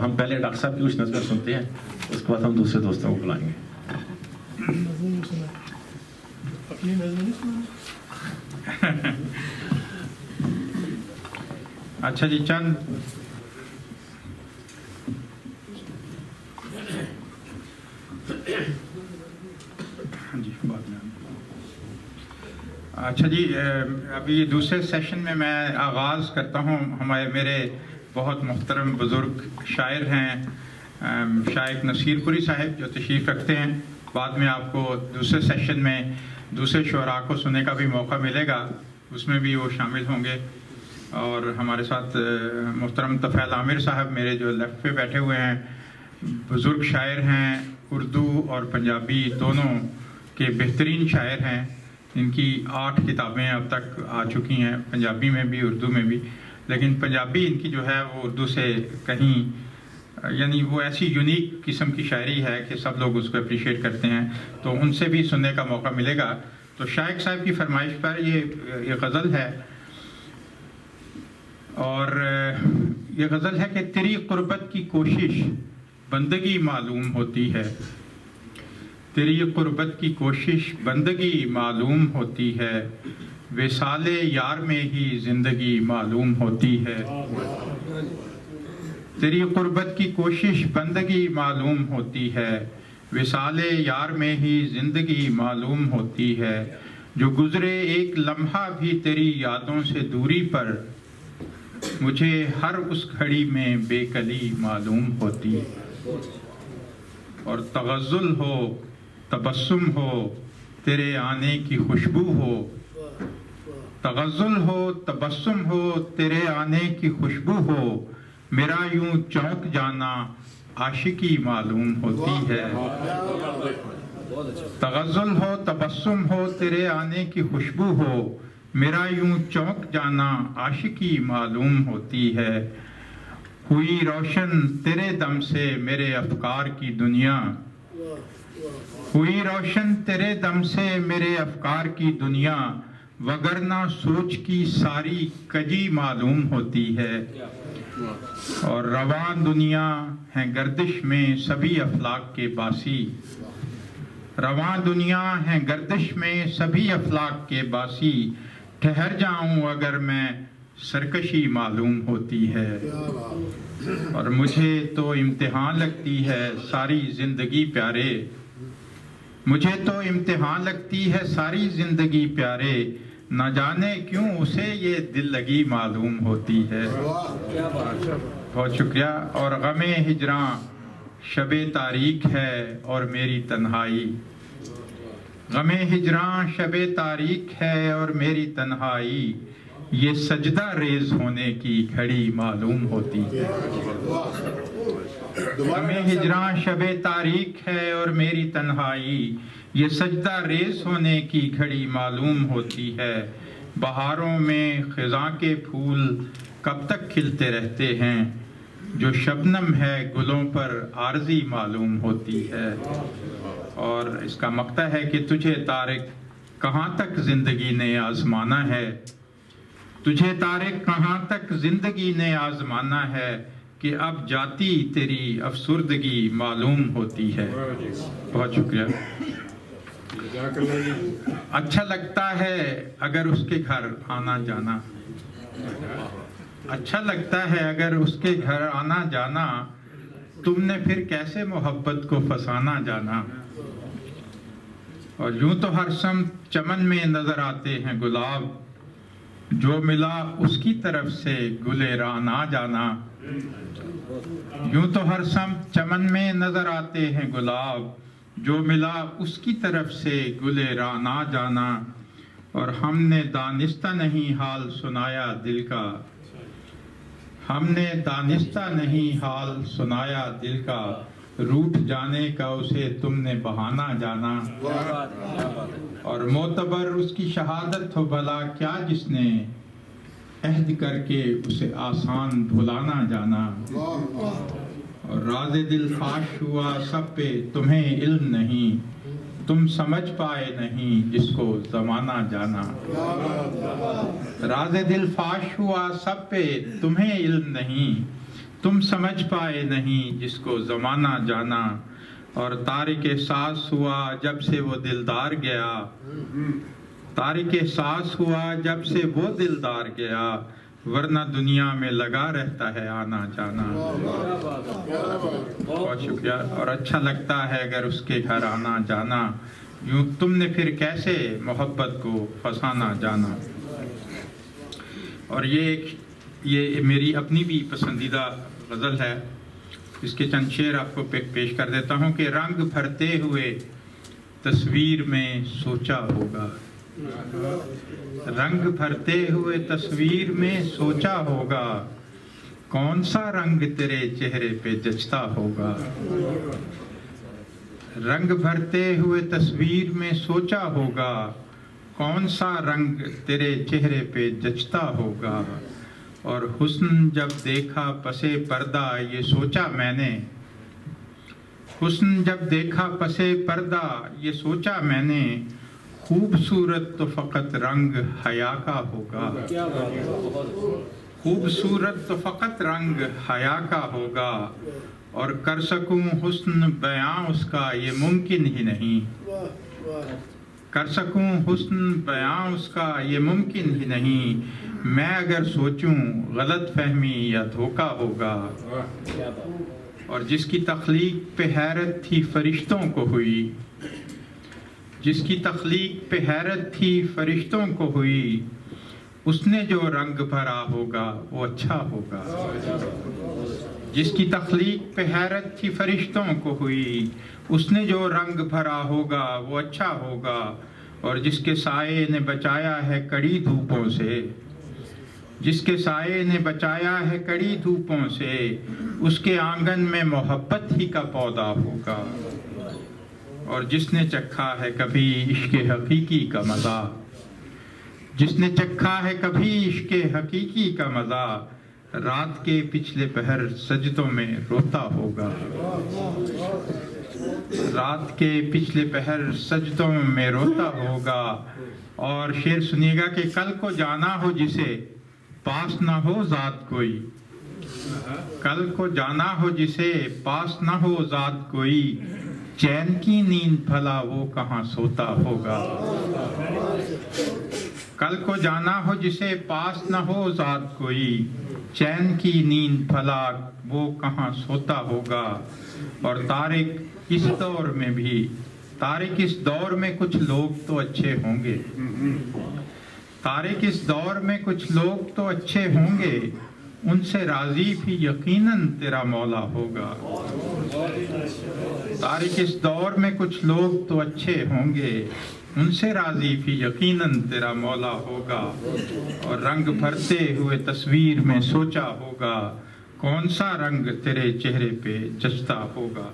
हम पहले डॉक्टर साहब की कुछ नज़र सुनते हैं, उसके बाद हम दूसरे दोस्तों को बुलाएंगे। अच्छा जी, चंद हाँ जी, बात में अच्छा जी, अभी दूसरे सेशन में मैं आगाज़ करता हूँ। मेरे बहुत मुहतरम बुज़ुर्ग शायर हैं शाइख नसीरपुरी साहब, जो तशरीफ़ रखते हैं। बाद में आपको दूसरे सेशन में दूसरे शुअरा को सुनने का भी मौका मिलेगा, उसमें भी वो शामिल होंगे। और हमारे साथ मुहतरम तफ़ैल आमिर साहब मेरे जो लेफ्ट पे बैठे हुए हैं, बुज़ुर्ग शायर हैं, उर्दू और पंजाबी दोनों के बेहतरीन शायर हैं। इनकी 8 किताबें अब तक आ चुकी हैं, पंजाबी में भी उर्दू में भी। लेकिन पंजाबी इनकी जो है वो उर्दू से कहीं, यानी वो ऐसी यूनिक किस्म की शायरी है कि सब लोग उसको अप्रिशिएट करते हैं, तो उनसे भी सुनने का मौका मिलेगा। तो शाइख साहब की फरमाइश पर ये गज़ल है, और ये गज़ल है कि तेरी क़ुर्बत की कोशिश बंदगी मालूम होती है, तेरी क़ुर्बत की कोशिश बंदगी मालूम होती है, विसाले यार में ही ज़िंदगी मालूम होती है। तेरी क़ुर्बत की कोशिश बंदगी मालूम होती है, विसाले यार में ही ज़िंदगी मालूम होती है। जो गुज़रे एक लम्हा भी तेरी यादों से दूरी पर, मुझे हर उस घड़ी में बेकली मालूम होती है। और तगज़्ज़ुल हो, तबस्सुम हो, तेरे आने की खुशबू हो, तगज़्ज़ुल हो, तबस्सुम हो, तेरे आने की खुशबू हो, मेरा यूं चौंक जाना आशिकी मालूम होती है। तगज़्ज़ुल हो, तबस्सुम हो, तेरे आने की खुशबू हो, मेरा यूं चौंक जाना आशिकी मालूम होती है। हुई रोशन तेरे दम से मेरे अफ़कार की दुनिया, हुई रोशन तेरे दम से मेरे अफ़कार की दुनिया, वगरना सोच की सारी कजी मालूम होती है। और रवान दुनिया है गर्दिश में सभी अफलाक के बासी, रवान दुनिया है गर्दिश में सभी अफलाक के बासी, ठहर जाऊं अगर मैं सरकशी मालूम होती है। और मुझे तो इम्तिहान लगती है सारी ज़िंदगी प्यारे, मुझे तो इम्तिहान लगती है सारी ज़िंदगी प्यारे, न जाने क्यों उसे ये दिल लगी मालूम होती है। बहुत शुक्रिया। और गमे हिजरां शबे तारीख है और मेरी तन्हाई, गमे हिजरां शबे तारीख है और मेरी तन्हाई, ये सजदा रेज होने की घड़ी मालूम होती है। गमे हिजरां शबे तारीख है और मेरी तन्हाई, ये सजदा रेज होने की घड़ी मालूम होती है। बहारों में खिज़ां के फूल कब तक खिलते रहते हैं, जो शबनम है गुलों पर आरज़ी मालूम होती है। और इसका मक्ता है कि तुझे तारिक कहाँ तक ज़िंदगी ने आज़माना है, तुझे तारिक कहाँ तक ज़िंदगी ने आज़माना है, कि अब जाती तेरी अफसुर्दगी मालूम होती है। बहुत शुक्रिया। अच्छा लगता है अगर उसके घर आना जाना, अच्छा लगता है अगर उसके घर आना जाना, तुमने फिर कैसे मोहब्बत को फसाना जाना। और यूं तो हर सम चमन में नजर आते हैं गुलाब, जो मिला उसकी तरफ से गुले राह ना जाना। यूं तो हर सम चमन में नजर आते हैं गुलाब, जो मिला उसकी तरफ से गुले राह ना जाना। और हमने दानिस्ता नहीं हाल सुनाया दिल का, हमने दानिस्ता नहीं हाल सुनाया दिल का, रूठ जाने का उसे तुमने बहाना जाना। और मोतबर उसकी शहादत हो भला क्या जिसने, अहद करके उसे आसान भुलाना जाना। और राज़े दिल फाश हुआ सब पे तुम्हें इल्म नहीं, तुम समझ पाए नहीं जिसको ज़माना जाना। राज़े दिल फाश हुआ सब पे तुम्हें इल्म नहीं, तुम समझ पाए नहीं जिसको जमाना जाना, और तारिक सांस हुआ जब से वो दिलदार गया, तारिक सांस हुआ जब से वो दिलदार गया, वरना दुनिया में लगा रहता है आना जाना। बहुत शुक्रिया। और अच्छा लगता है अगर उसके घर आना जाना, यूं तुमने फिर कैसे मोहब्बत को फसाना जाना। और ये मेरी अपनी भी पसंदीदा गज़ल है। इसके चंद शेर आपको पेश कर देता हूँ कि रंग भरते हुए तस्वीर में सोचा होगा, रंग भरते हुए तस्वीर में सोचा होगा, कौन सा रंग तेरे चेहरे पे जचता होगा। रंग भरते हुए तस्वीर में सोचा होगा, कौन सा रंग तेरे चेहरे पे जचता होगा। और हुस्न जब देखा पसे पर्दा ये सोचा मैंने, हुस्न जब देखा पसे पर्दा ये सोचा मैंने, खूबसूरत तो फकत रंग हया का होगा, खूबसूरत तो फकत रंग हया का होगा। और कर सकूं हुस्न बयां उसका ये मुमकिन ही नहीं, कर सकूं हुस्न बयां उसका ये मुमकिन ही नहीं। मैं अगर सोचूं गलत फहमी या धोखा होगा। और जिसकी तख्लीक पे हैरत थी फरिश्तों को हुई, जिसकी तख्लीक पे हैरत थी फरिश्तों को हुई, उसने जो रंग भरा होगा वो अच्छा होगा। जिसकी तख्लीक पे हैरत थी फरिश्तों को हुई, उसने जो रंग भरा होगा वो अच्छा होगा। और जिसके साये ने बचाया है कड़ी धूपों से, जिसके साये ने बचाया है कड़ी धूपों से, उसके आंगन में मोहब्बत ही का पौधा होगा। और जिसने चखा है कभी इश्क हकीकी का मज़ा, जिसने चखा है कभी इश्क हकीकी का मज़ा, रात के पिछले पहर सजदों में रोता होगा, रात के पिछले पहर सजदों में रोता होगा। और शेर सुनिएगा कि कल को जाना हो जिसे पास ना हो ज़ात कोई, कल को जाना हो जिसे पास ना हो ज़ात कोई, चैन की नींद भला वो कहाँ सोता होगा। कल को जाना हो जिसे पास न हो ज़ात कोई, चैन की नींद भला वो कहाँ सोता होगा। और तारिक इस दौर में भी, तारिक इस दौर में कुछ लोग तो अच्छे होंगे, तारिक इस दौर में कुछ लोग तो अच्छे होंगे, उनसे राजी भी यकीनन तेरा मौला होगा। तारिक इस दौर में कुछ लोग तो अच्छे होंगे, उनसे राजी भी यकीनन तेरा मौला होगा। और रंग भरते हुए तस्वीर में सोचा होगा, कौन सा रंग तेरे चेहरे पे जचता होगा।